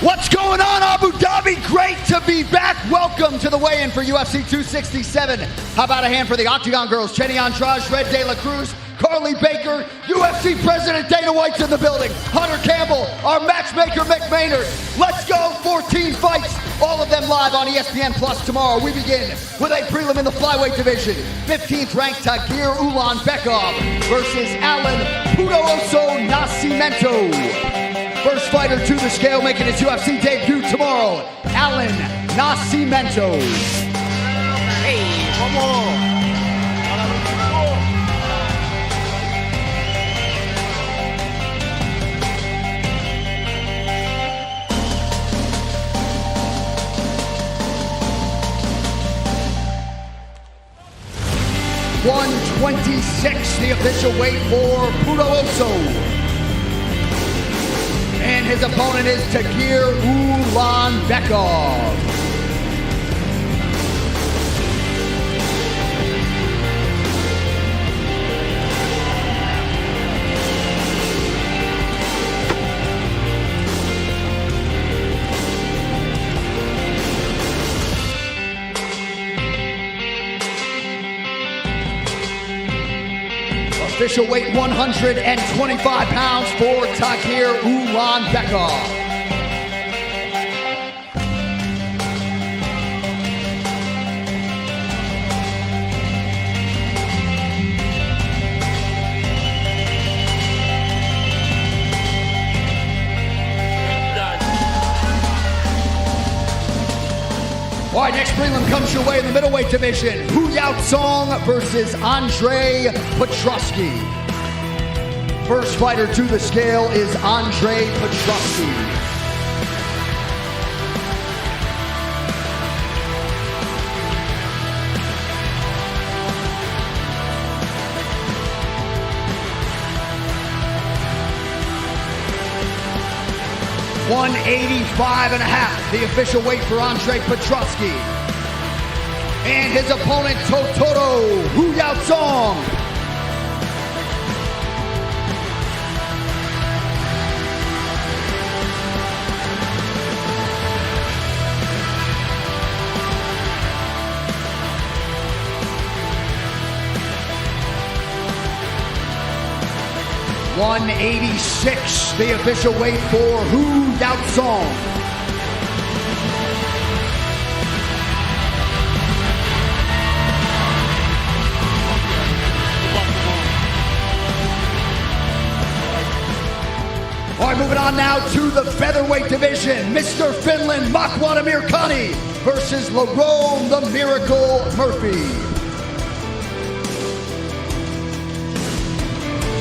What's going on, Abu Dhabi? Great to be back. Welcome to the weigh-in for UFC 267. How about a hand for the Octagon girls? Chenny Andrade, Red De La Cruz, Carly Baker, UFC President Dana White's in the building, Hunter Campbell, our matchmaker Mick Maynard. Let's go, 14 fights, all of them live on ESPN Plus tomorrow. We begin with a prelim in the flyweight division. 15th ranked Tagir Ulanbekov versus Alan Pudoso Nascimento. First fighter to the scale making his UFC debut tomorrow, Alan Nascimento. Hey, vamos. 126, the official weight for Pudoso. And his opponent is Tagir Ulanbekov. Official weight 125 pounds for Tagir Ulanbekov. All right, next prelim comes your way in the middleweight division. Hu Yaozong versus Andre Petroski. First fighter to the scale is Andre Petroski. $185.5, the official weight for Andre Petroski. And his opponent, Totoro Hu Yaozong. $186, the official weight for Hu Yaozong. All right, moving on now to the featherweight division. Mr. Finland, Makwan Amirkhani versus Lerone the Miracle Murphy.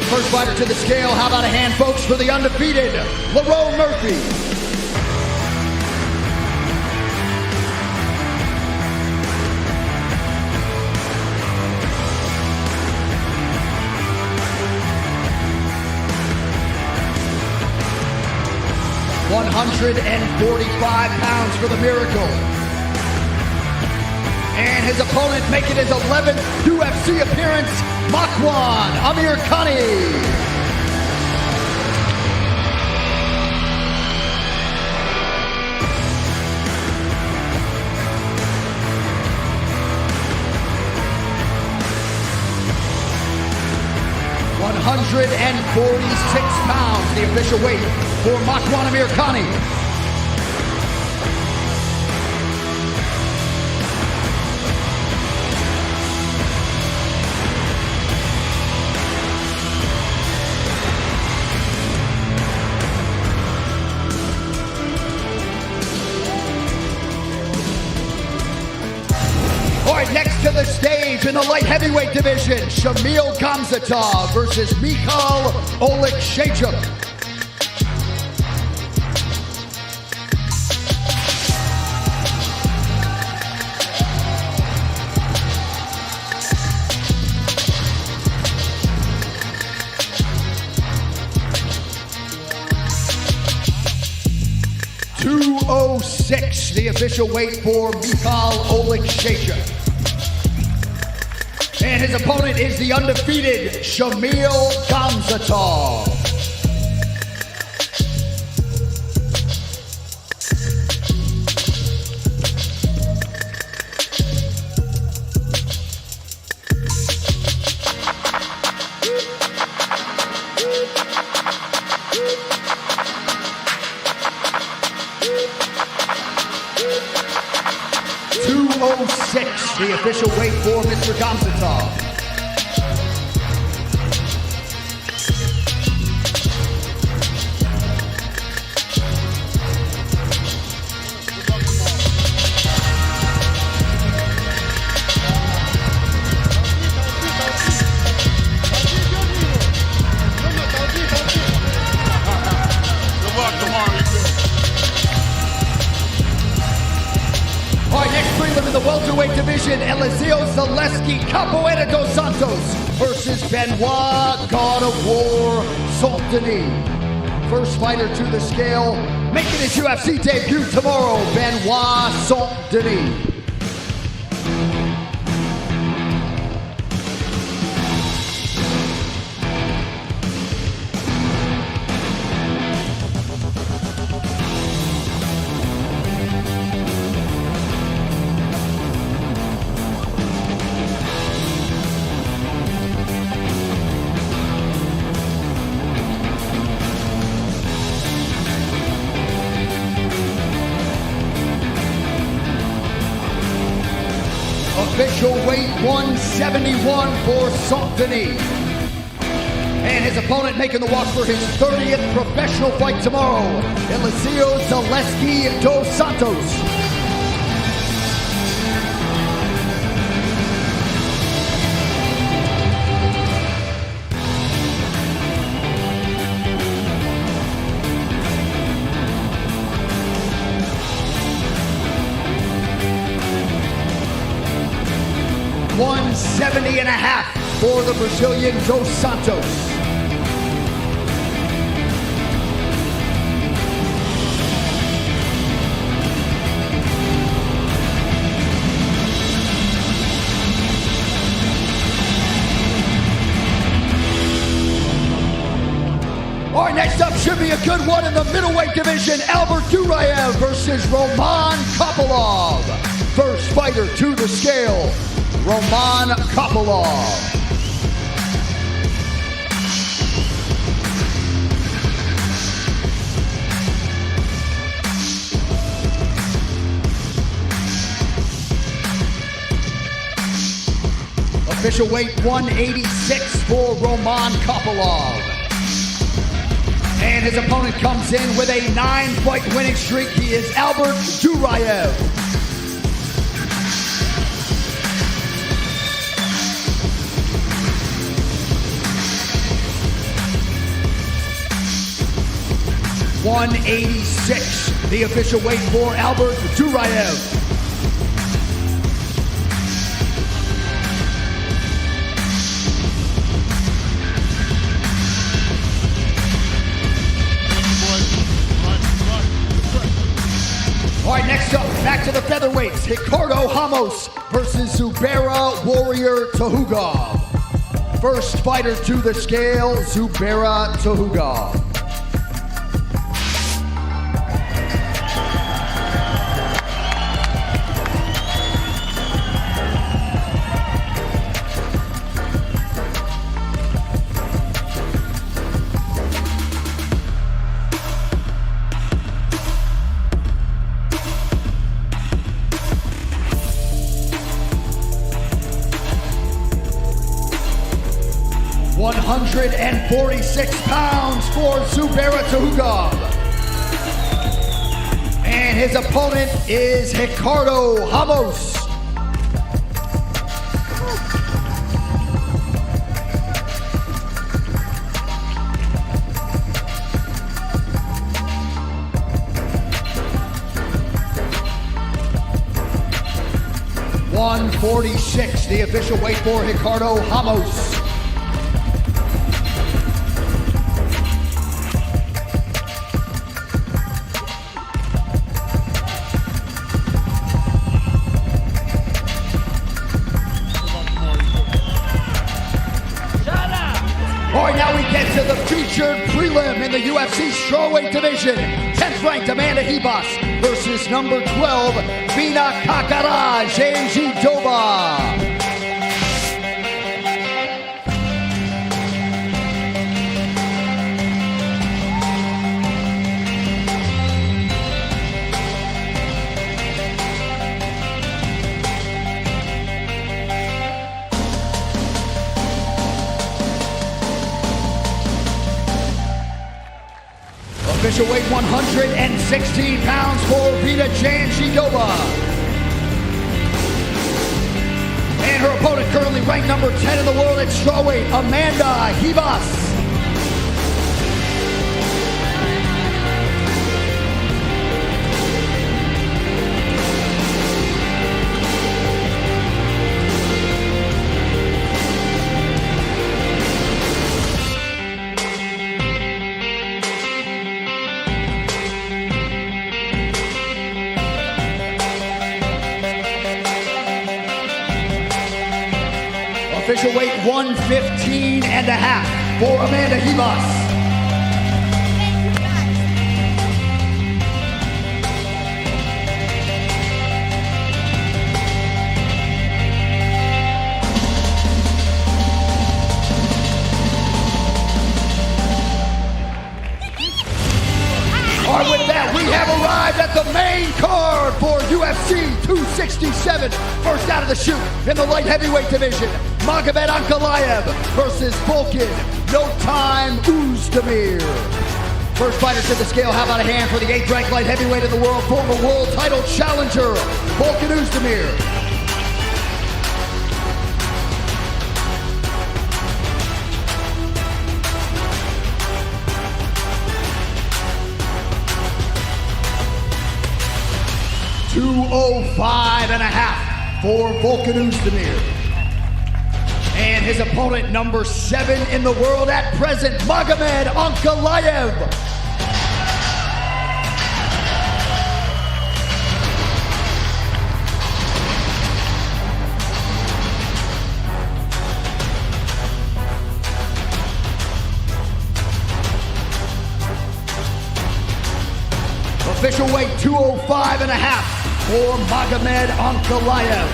First fighter to the scale. How about a hand, folks, for the undefeated Lerone Murphy. £145 for the Miracle. And his opponent making his 11th UFC appearance, Makwan Amirkhani. £146, the official weight for Makwan Amirkhani. Next to the stage in the light heavyweight division, Shamil Gamzatov versus Michal Oleksiejczuk. $206, the official weight for Michal Oleksiejczuk. And his opponent is the undefeated Shamil Gamzatov. the official weight for Mr. Gamzatov. In the welterweight division, Eliseo Zaleski Capoeira dos Santos versus Benoit God of War Saint-Denis. First fighter to the scale, making his UFC debut tomorrow, Benoit Saint-Denis. Official weight 171 for Saint-Denis. And his opponent making the walk for his 30th professional fight tomorrow, Eliseo Zaleski dos Santos. $170.5 for the Brazilian Dos Santos. All right, next up should be a good one in the middleweight division. Albert Duraev versus Roman Kopylov. First fighter to the scale, Roman Kopylov. Official weight 186 for Roman Kopylov. And his opponent comes in with a 9-fight winning streak. He is Albert Duraev. $186, the official weight for Albert Duraev. All right, next up, back to the featherweights. Ricardo Ramos versus Zubaira Warrior Tahugov. First fighter to the scale, Zubaira Tahugov. £146 for Zubaira Tahugov. And his opponent is Ricardo Ramos. $146, the official weight for Ricardo Ramos. All right, now we get to the featured prelim in the UFC strawweight division. 10th ranked Amanda Ribas versus number 12, Vina Kakara Jejidova. official weight 116 pounds for Vita Janchigova. And her opponent, currently ranked number 10 in the world at strawweight, Amanda Ribas. Official weight 115 and a half for Amanda Ribas. All right, with that, we have arrived at the main card for UFC 267. First out of the chute in the light heavyweight division, Magomed Ankalaev versus Volkan No Time Oezdemir. First fighter to the scale, how about a hand for the 8th ranked light heavyweight in the world, former world title challenger, Volkan Oezdemir. 205 and a half for Volkan Oezdemir. And his opponent, number 7 in the world at present, Magomed Ankalaev. Official weight 205 and a half for Magomed Ankalaev.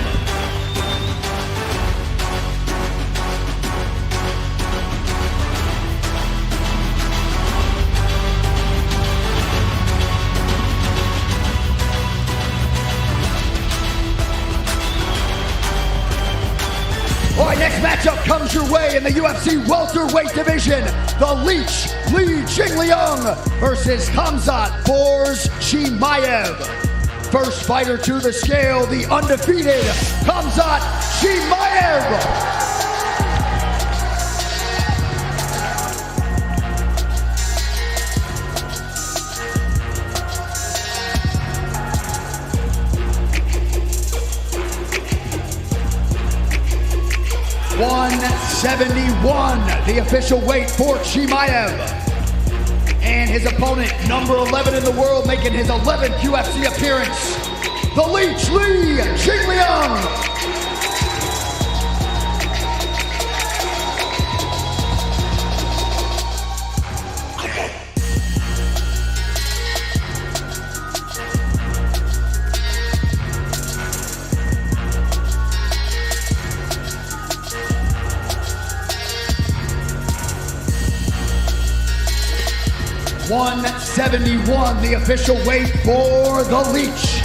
All right, next matchup comes your way in the UFC welterweight division. The Leech, Li Jingliang versus Khamzat Forz Chimaev. First fighter to the scale, the undefeated Khamzat Chimaev. 171, the official weight for Chimaev. And his opponent, number 11 in the world, making his 11th UFC appearance, the Leech, Li Jingliang. $171, the official weight for the Leech.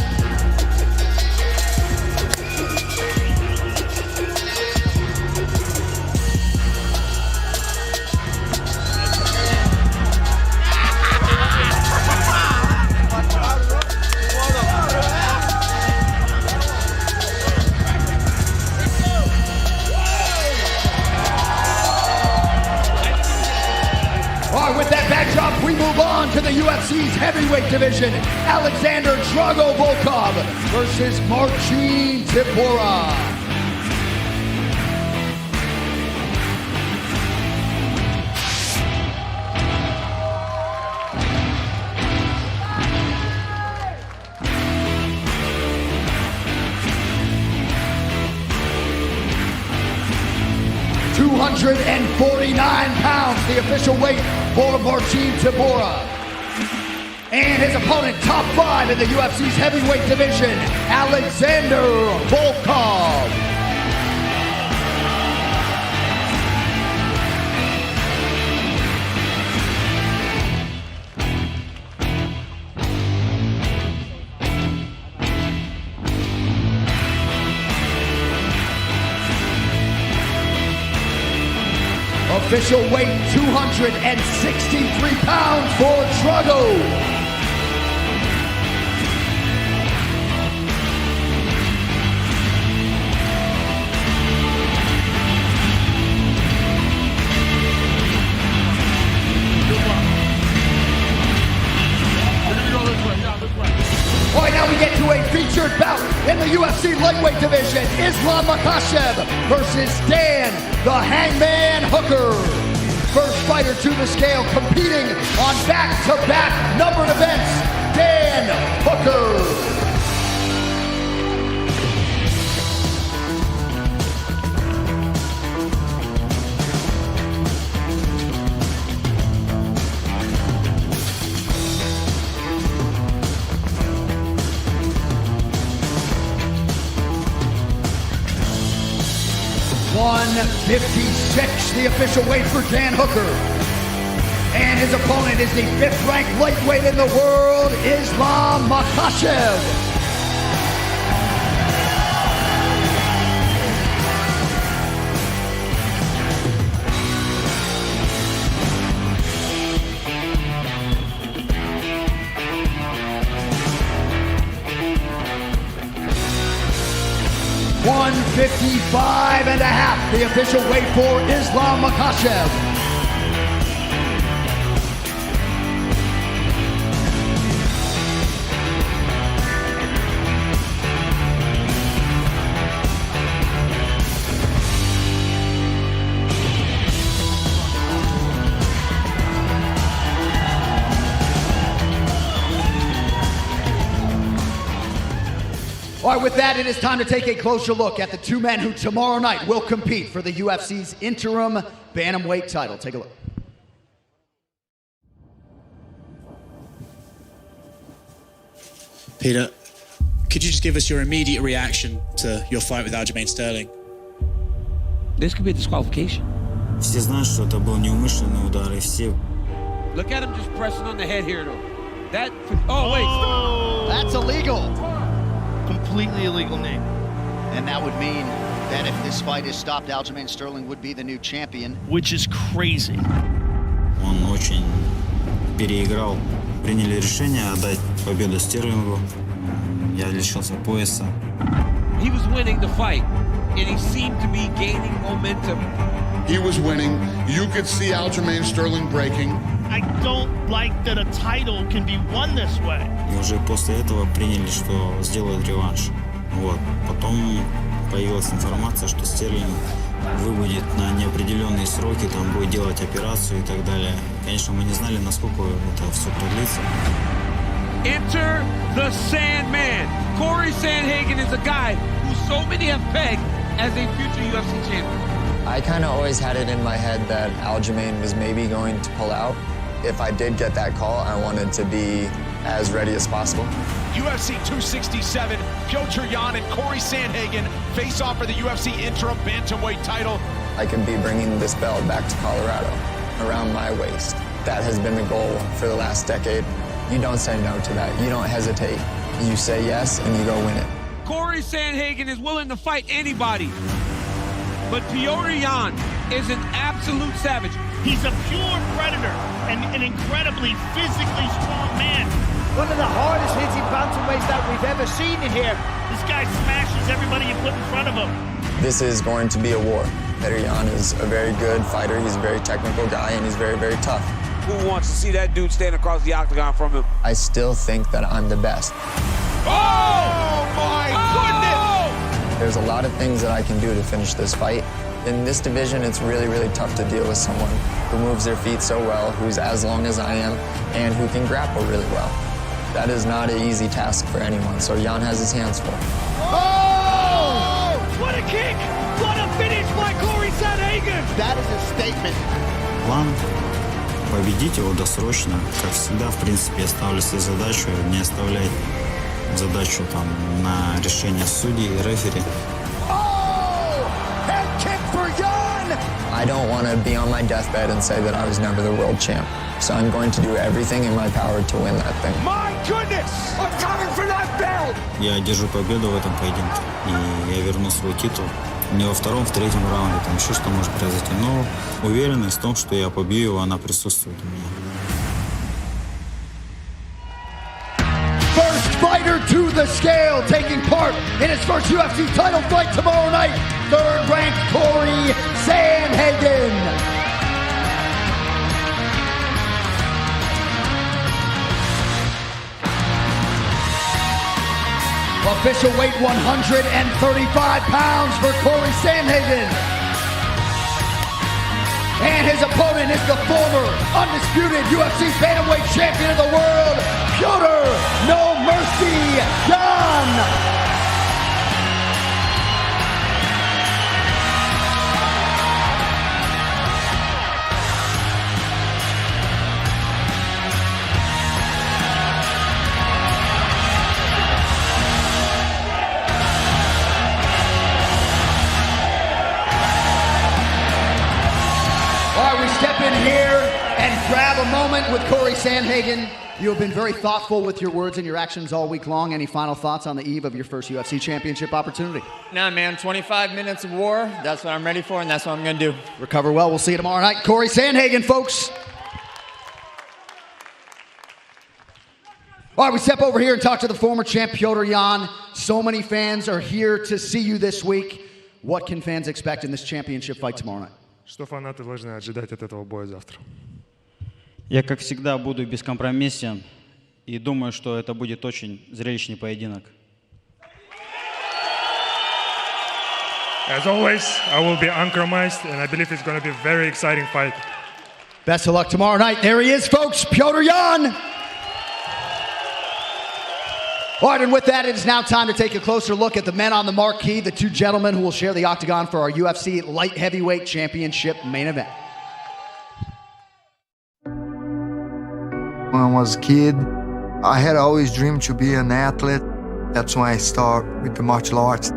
With that backdrop, we move on to the UFC's heavyweight division. Alexander Drago Volkov versus Marcin Tybura. $249, the official weight for Marcin Tybura. And his opponent, top 5 in the UFC's heavyweight division, Alexander Volkov. Official weight 263 pounds for Drago. All right, now we get to a featured bout in the UFC lightweight division. Islam Makhachev versus Dan the Hangman Hooker. First fighter to the scale, competing on back-to-back numbered events, Dan Hooker. 156, the official weight for Dan Hooker. And his opponent is the 5th ranked lightweight in the world, Islam Makhachev. 155 and a half, the official weight for Islam Makhachev. All right, with that, it is time to take a closer look at the two men who tomorrow night will compete for the UFC's interim Bantamweight title. Take a look. Peter, could you just give us your immediate reaction to your fight with Aljamain Sterling? This could be a disqualification. Все знают, что это был неумышленный удар, и все. Look at him just pressing on the head here, though. That. Oh wait. Oh. That's illegal. Completely illegal name. And that would mean that if this fight is stopped, Aljamain Sterling would be the new champion. Which is crazy. Он очень переиграл. Приняли решение отдать победу Стерлингу. Я лишился пояса. He was winning the fight, and he seemed to be gaining momentum. He was winning. You could see Aljamain Sterling breaking. I don't like that a title can be won this way. И уже после этого приняли, что сделают реванш. Вот. Потом появилась информация, что Стерлинг выводит на неопределенные сроки, там будет делать операцию и так далее. Конечно, мы не знали, насколько это все продлится. Enter the Sandman. Corey Sandhagen is a guy who so many have pegged as a future UFC champion. I kind of always had it in my head that Aljamain was maybe going to pull out. If I did get that call, I wanted to be as ready as possible. UFC 267, Piotr Jan and Corey Sandhagen face off for the UFC interim Bantamweight title. I could be bringing this belt back to Colorado, around my waist. That has been the goal for the last decade. You don't say no to that. You don't hesitate. You say yes, and you go win it. Corey Sandhagen is willing to fight anybody. But Piotr Jan is an absolute savage. He's a pure predator and an incredibly physically strong man. One of the hardest hitting bantamweights that we've ever seen in here. This guy smashes everybody you put in front of him. This is going to be a war. Piotr Jan is a very good fighter. He's a very technical guy, and he's very, very tough. Who wants to see that dude stand across the octagon from him? I still think that I'm the best. Oh my goodness! There's a lot of things that I can do to finish this fight. In this division, it's really, really tough to deal with someone who moves their feet so well, who's as long as I am, and who can grapple really well. That is not an easy task for anyone, so Jan has his hands full. Oh! What a kick! What a finish by Corey Sandhagen! That is a statement. План – победить его досрочно. Как всегда, в принципе, я ставлю себе задачу не оставлять задачу там на решение судей и рефери. Head kick for Jan! I don't want to be on my deathbed and say that I was never the world champ. So I'm going to do everything in my power to win that thing. My goodness! I'm coming for that belt! Я одержу победу в этом поединке, и я верну свой титул. Не во втором, в третьем раунде, там еще что может произойти. Но уверенность в том, что я побью его, она присутствует у меня. First fighter to the scale, taking part in his first UFC title fight tomorrow night, third-ranked Corey Sandhagen. Official weight 135 pounds for Corey Sandhagen. And his opponent is the former undisputed UFC Bantamweight champion of the world, Piotr No Mercy Jan. Step in here and grab a moment with Corey Sandhagen. You have been very thoughtful with your words and your actions all week long. Any final thoughts on the eve of your first UFC championship opportunity? Nah, man, 25 minutes of war, that's what I'm ready for, and that's what I'm going to do. Recover well. We'll see you tomorrow night. Corey Sandhagen, folks. All right, we step over here and talk to the former champ, Piotr Jan. So many fans are here to see you this week. What can fans expect in this championship fight tomorrow night? Что фанаты должны ожидать от этого боя завтра? Я, как всегда, буду бескомпромиссен и думаю, что это будет очень зрелищный поединок. As always, I will be uncompromised, and I believe it's going to be a very exciting fight. Best of luck tomorrow night. There he is, folks, Piotr Jan. All right, and with that, it is now time to take a closer look at the men on the marquee, the two gentlemen who will share the octagon for our UFC Light Heavyweight Championship main event. When I was a kid, I had always dreamed to be an athlete. That's when I started with the martial arts.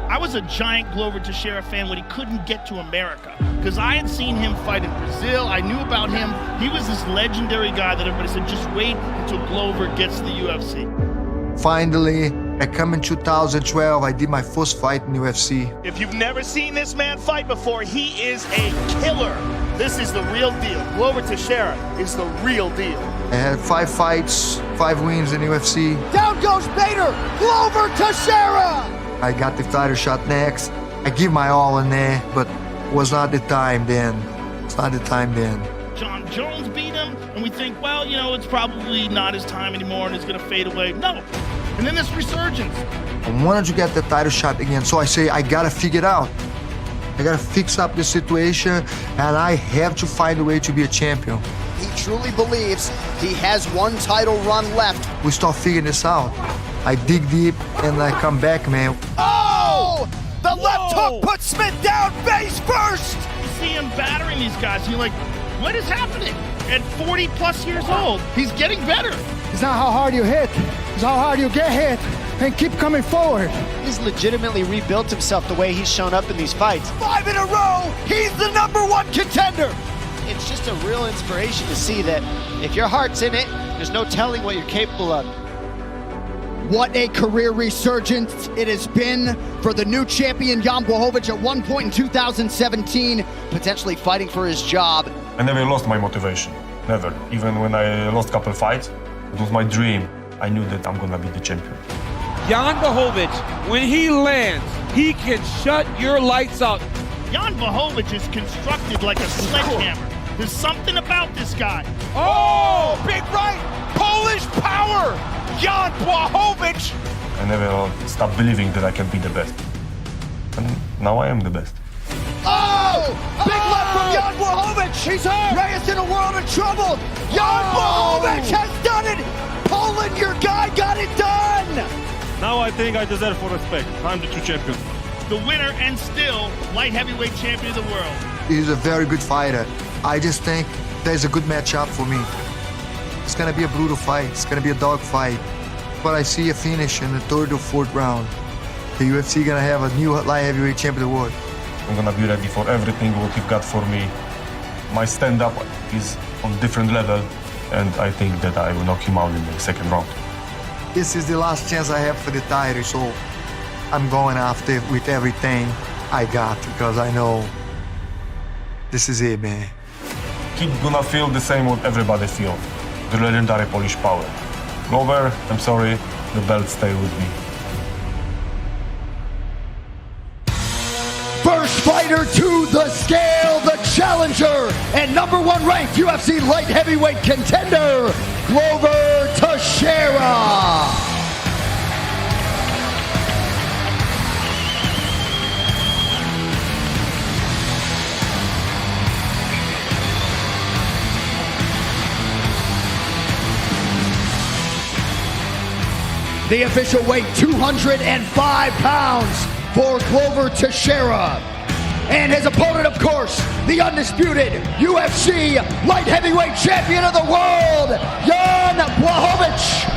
I was a giant Glover Teixeira fan when he couldn't get to America because I had seen him fight in Brazil. I knew about him. He was this legendary guy that everybody said, just wait until Glover gets to the UFC. Finally, I come in 2012. I did my first fight in UFC. If you've never seen this man fight before, he is a killer. This is the real deal. Glover Teixeira is the real deal. I had 5 fights, 5 wins in UFC. Down goes Bader, Glover Teixeira. I got the title shot next. I give my all in there, but was not the time then. It's not the time then. John Jones beat him, and we think, well, you know, it's probably not his time anymore and it's going to fade away. No. And then this resurgence. I wanted to get the title shot again, so I say, I got to figure it out. I got to fix up the situation, and I have to find a way to be a champion. He truly believes he has one title run left. We start figuring this out. I dig deep, and I come back, man. Oh! The left hook puts Smith down face first! You see him battering these guys, and you're like, what is happening? At 40 plus years old, he's getting better. It's not how hard you hit, it's how hard you get hit and keep coming forward. He's legitimately rebuilt himself the way he's shown up in these fights. 5 in a row, he's the #1 contender. It's just a real inspiration to see that if your heart's in it, there's no telling what you're capable of. What a career resurgence it has been for the new champion Jan Blachowicz at one point in 2017, potentially fighting for his job. I never lost my motivation, never. Even when I lost a couple of fights, it was my dream. I knew that I'm gonna be the champion. Jan Blachowicz, when he lands, he can shut your lights out. Jan Blachowicz is constructed like a sledgehammer. There's something about this guy. Oh, big right, Polish power. Jan Blachowicz. I never stopped believing that I can be the best. And now I am the best. Oh! Big left from Jan Blachowicz. He's hurt. Reyes in a world of trouble. Jan Blachowicz has done it. Poland, your guy got it done. Now I think I deserve for respect. I'm the true champion. The winner and still light heavyweight champion of the world. He's a very good fighter. I just think there's a good matchup for me. It's gonna be a brutal fight. It's gonna be a dog fight. But I see a finish in the 3rd or 4th round. The UFC gonna have a new light heavyweight champion of the world. I'm gonna be ready for everything what you've got for me. My stand-up is on different level, and I think that I will knock him out in the second round. This is the last chance I have for the title, so I'm going after with everything I got because I know this is it, man. Kid gonna feel the same what everybody feel, the legendary Polish power. Glover, I'm sorry, the belt stay with me. First fighter to the scale, the challenger, and #1 ranked UFC light heavyweight contender, Glover Teixeira. The official weight, 205 pounds for Glover Teixeira. And his opponent, of course, the undisputed UFC light heavyweight champion of the world, Jan Blachowicz.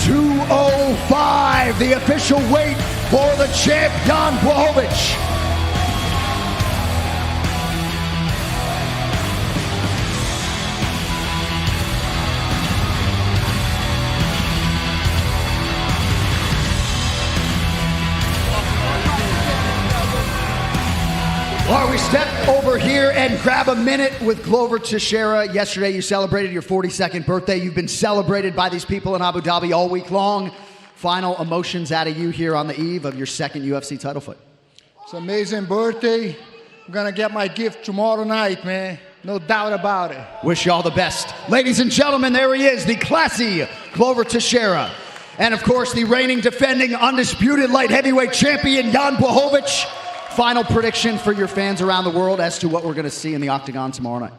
.205, the official weight for the champ, Jan Blachowicz. All right, we step over here and grab a minute with Glover Teixeira. Yesterday, you celebrated your 42nd birthday. You've been celebrated by these people in Abu Dhabi all week long. Final emotions out of you here on the eve of your second UFC title fight. It's an amazing birthday. I'm gonna get my gift tomorrow night, man. No doubt about it. Wish you all the best. Ladies and gentlemen, there he is, the classy Glover Teixeira. And of course, the reigning, defending, undisputed light heavyweight champion, Jan Blachowicz. Final prediction for your fans around the world as to what we're going to see in the octagon tomorrow night.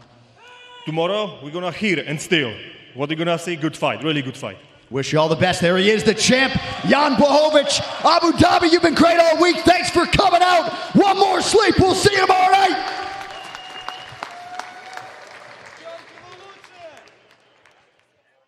Tomorrow, we're going to hear and still. What you're going to see, good fight, really good fight. Wish you all the best. There he is, the champ, Jan Blachowicz. Abu Dhabi, you've been great all week. Thanks for coming out. One more sleep. We'll see you tomorrow night.